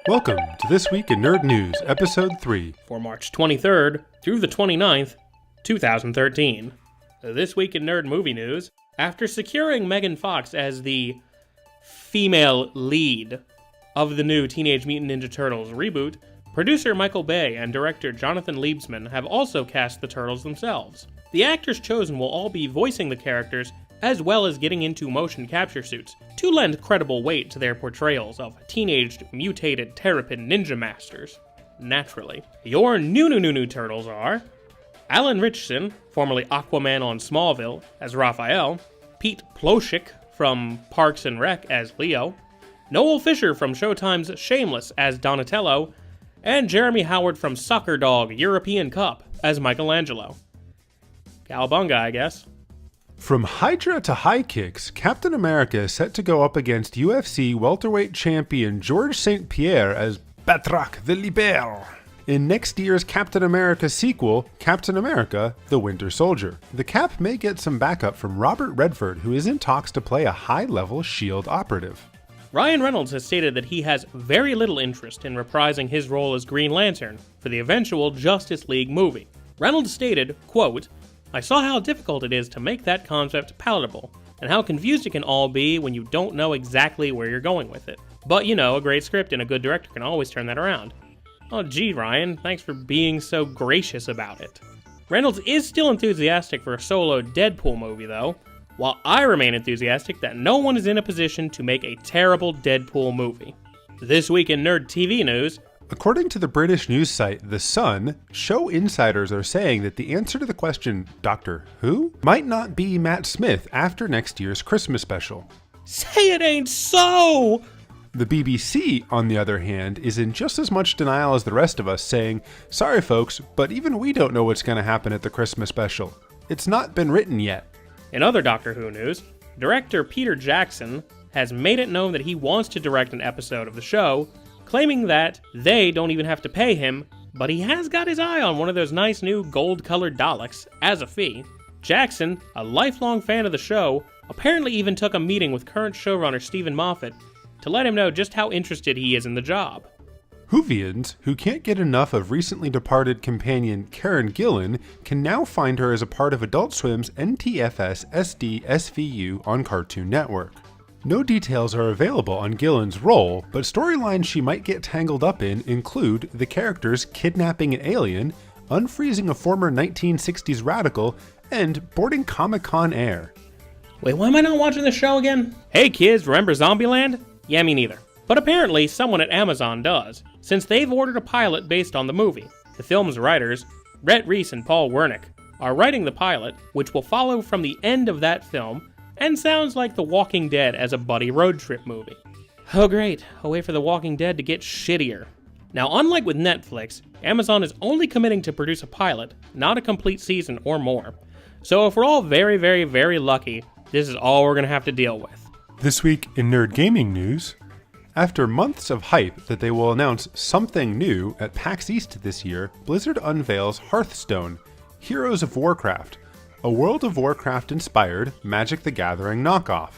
Welcome to This Week in Nerd News, Episode 3. For March 23rd through the 29th, 2013. This Week in Nerd Movie News, after securing Megan Fox as the female lead of the new Teenage Mutant Ninja Turtles reboot, producer Michael Bay and director Jonathan Liebesman have also cast the Turtles themselves. The actors chosen will all be voicing the characters as well as getting into motion capture suits to lend credible weight to their portrayals of teenaged, mutated Terrapin ninja masters. Naturally. Your new Turtles are Alan Ritchson, formerly Aquaman on Smallville, as Raphael, Pete Ploshik from Parks and Rec as Leo, Noel Fisher from Showtime's Shameless as Donatello, and Jeremy Howard from Soccer Dog European Cup as Michelangelo. Cowabunga, I guess. From Hydra to high kicks, Captain America is set to go up against UFC welterweight champion George St-Pierre as Batrac the Libère in next year's Captain America sequel, Captain America: The Winter Soldier. The Cap may get some backup from Robert Redford, who is in talks to play a high-level S.H.I.E.L.D. operative. Ryan Reynolds has stated that he has very little interest in reprising his role as Green Lantern for the eventual Justice League movie. Reynolds stated, quote, "I saw how difficult it is to make that concept palatable, and how confused it can all be when you don't know exactly where you're going with it. But you know, a great script and a good director can always turn that around." Oh gee, Ryan, thanks for being so gracious about it. Reynolds is still enthusiastic for a solo Deadpool movie though, while I remain enthusiastic that no one is in a position to make a terrible Deadpool movie. This week in Nerd TV news, according to the British news site The Sun, show insiders are saying that the answer to the question, Doctor Who, might not be Matt Smith after next year's Christmas special. say it ain't so! The BBC, on the other hand, is in just as much denial as the rest of us, saying, "Sorry folks, but even we don't know what's going to happen at the Christmas special. It's not been written yet." In other Doctor Who news, director Peter Jackson has made it known that he wants to direct an episode of the show, claiming that they don't even have to pay him, but he has got his eye on one of those nice new gold-colored Daleks as a fee. Jackson, a lifelong fan of the show, apparently even took a meeting with current showrunner Stephen Moffat to let him know just how interested he is in the job. Whovians, who can't get enough of recently departed companion Karen Gillan, can now find her as a part of Adult Swim's NTFS SD SVU on Cartoon Network. No details are available on Gillan's role, but storylines she might get tangled up in include the characters kidnapping an alien, unfreezing a former 1960s radical, and boarding Comic-Con air. Wait, why am I not watching the show again? Hey kids, remember Zombieland? Yeah, me neither. But apparently someone at Amazon does, since they've ordered a pilot based on the movie. The film's writers, Rhett Reese and Paul Wernick, are writing the pilot, which will follow from the end of that film, and sounds like The Walking Dead as a buddy road trip movie. Oh great, I'll wait for The Walking Dead to get shittier. Now, unlike with Netflix, Amazon is only committing to produce a pilot, not a complete season or more. So if we're all very, very, very lucky, this is all we're going to have to deal with. This week in Nerd Gaming news, after months of hype that they will announce something new at PAX East this year, Blizzard unveils Hearthstone, Heroes of Warcraft, a World of Warcraft-inspired Magic the Gathering knockoff.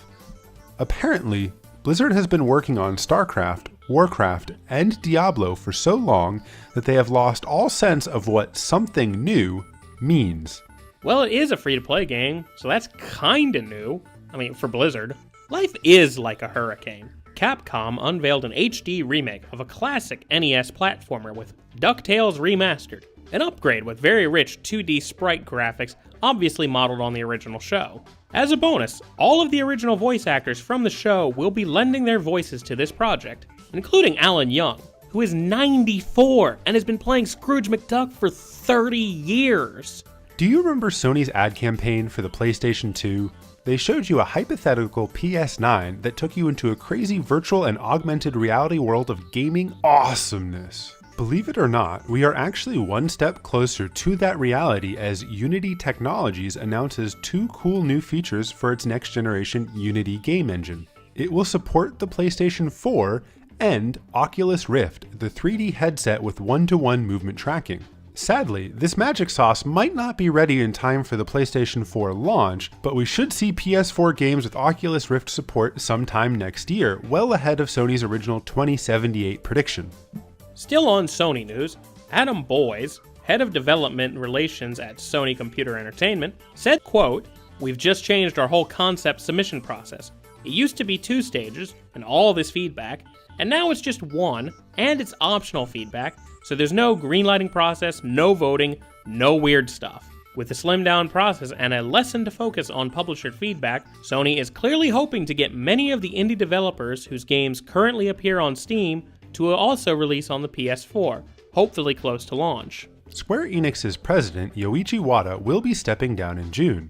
Apparently, Blizzard has been working on StarCraft, Warcraft, and Diablo for so long that they have lost all sense of what something new means. Well, it is a free-to-play game, so that's kinda new. I mean, for Blizzard. Life is like a hurricane. Capcom unveiled an HD remake of a classic NES platformer with DuckTales Remastered, an upgrade with very rich 2D sprite graphics obviously modeled on the original show. As a bonus, all of the original voice actors from the show will be lending their voices to this project, including Alan Young, who is 94 and has been playing Scrooge McDuck for 30 years. Do you remember Sony's ad campaign for the PlayStation 2? They showed you a hypothetical PS9 that took you into a crazy virtual and augmented reality world of gaming awesomeness. Believe it or not, we are actually one step closer to that reality as Unity Technologies announces 2 cool new features for its next generation Unity game engine. It will support the PlayStation 4 and Oculus Rift, the 3D headset with one-to-one movement tracking. Sadly, this magic sauce might not be ready in time for the PlayStation 4 launch, but we should see PS4 games with Oculus Rift support sometime next year, well ahead of Sony's original 2078 prediction. Still on Sony news, Adam Boyes, head of development relations at Sony Computer Entertainment, said, quote, "We've just changed our whole concept submission process. It used to be 2 stages and all this feedback, and now it's just 1, and it's optional feedback, so there's no greenlighting process, no voting, no weird stuff. With the slimmed down process and a lesson to focus on publisher feedback, Sony is clearly hoping to get many of the indie developers whose games currently appear on Steam to also release on the PS4, hopefully close to launch." Square Enix's president, Yoichi Wada, will be stepping down in June.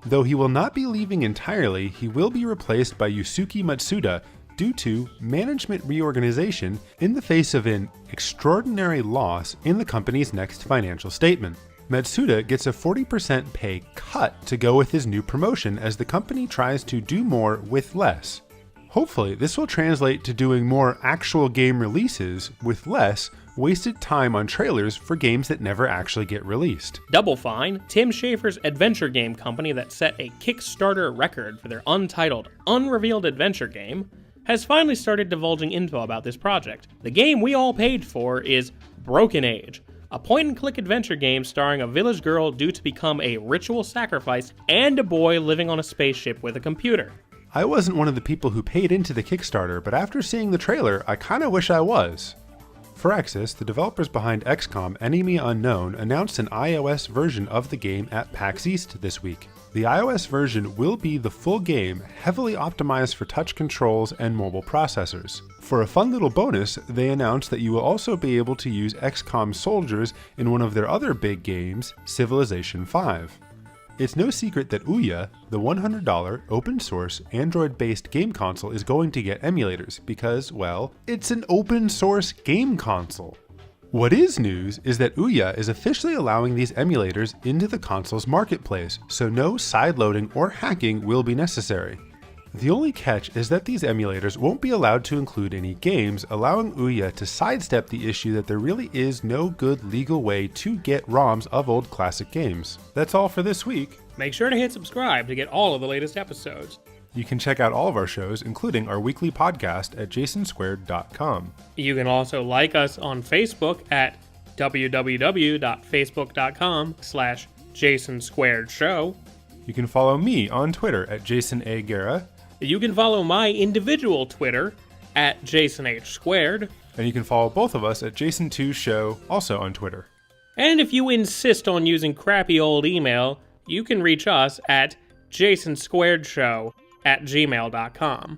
Though he will not be leaving entirely, he will be replaced by Yusuke Matsuda due to management reorganization in the face of an extraordinary loss in the company's next financial statement. Matsuda gets a 40% pay cut to go with his new promotion as the company tries to do more with less. Hopefully, this will translate to doing more actual game releases with less wasted time on trailers for games that never actually get released. Double Fine, Tim Schafer's adventure game company that set a Kickstarter record for their untitled, unrevealed adventure game, has finally started divulging info about this project. The game we all paid for is Broken Age, a point-and-click adventure game starring a village girl due to become a ritual sacrifice and a boy living on a spaceship with a computer. I wasn't one of the people who paid into the Kickstarter, but after seeing the trailer, I kinda wish I was. Firaxis, the developers behind XCOM Enemy Unknown, announced an iOS version of the game at PAX East this week. The iOS version will be the full game, heavily optimized for touch controls and mobile processors. For a fun little bonus, they announced that you will also be able to use XCOM soldiers in one of their other big games, Civilization V. It's no secret that Ouya, the $100 open-source Android-based game console, is going to get emulators because, well, it's an open-source game console. What is news is that Ouya is officially allowing these emulators into the console's marketplace, so no sideloading or hacking will be necessary. The only catch is that these emulators won't be allowed to include any games, allowing Ouya to sidestep the issue that there really is no good legal way to get ROMs of old classic games. That's all for this week. Make sure to hit subscribe to get all of the latest episodes. You can check out all of our shows, including our weekly podcast, at jasonsquared.com. You can also like us on Facebook at www.facebook.com/JasonSquaredShow. You can follow me on Twitter at Jason A. Guerra. You can follow my individual Twitter at JasonH2. And you can follow both of us at Jason2Show, also on Twitter. And if you insist on using crappy old email, you can reach us at jasonsquaredshow@gmail.com.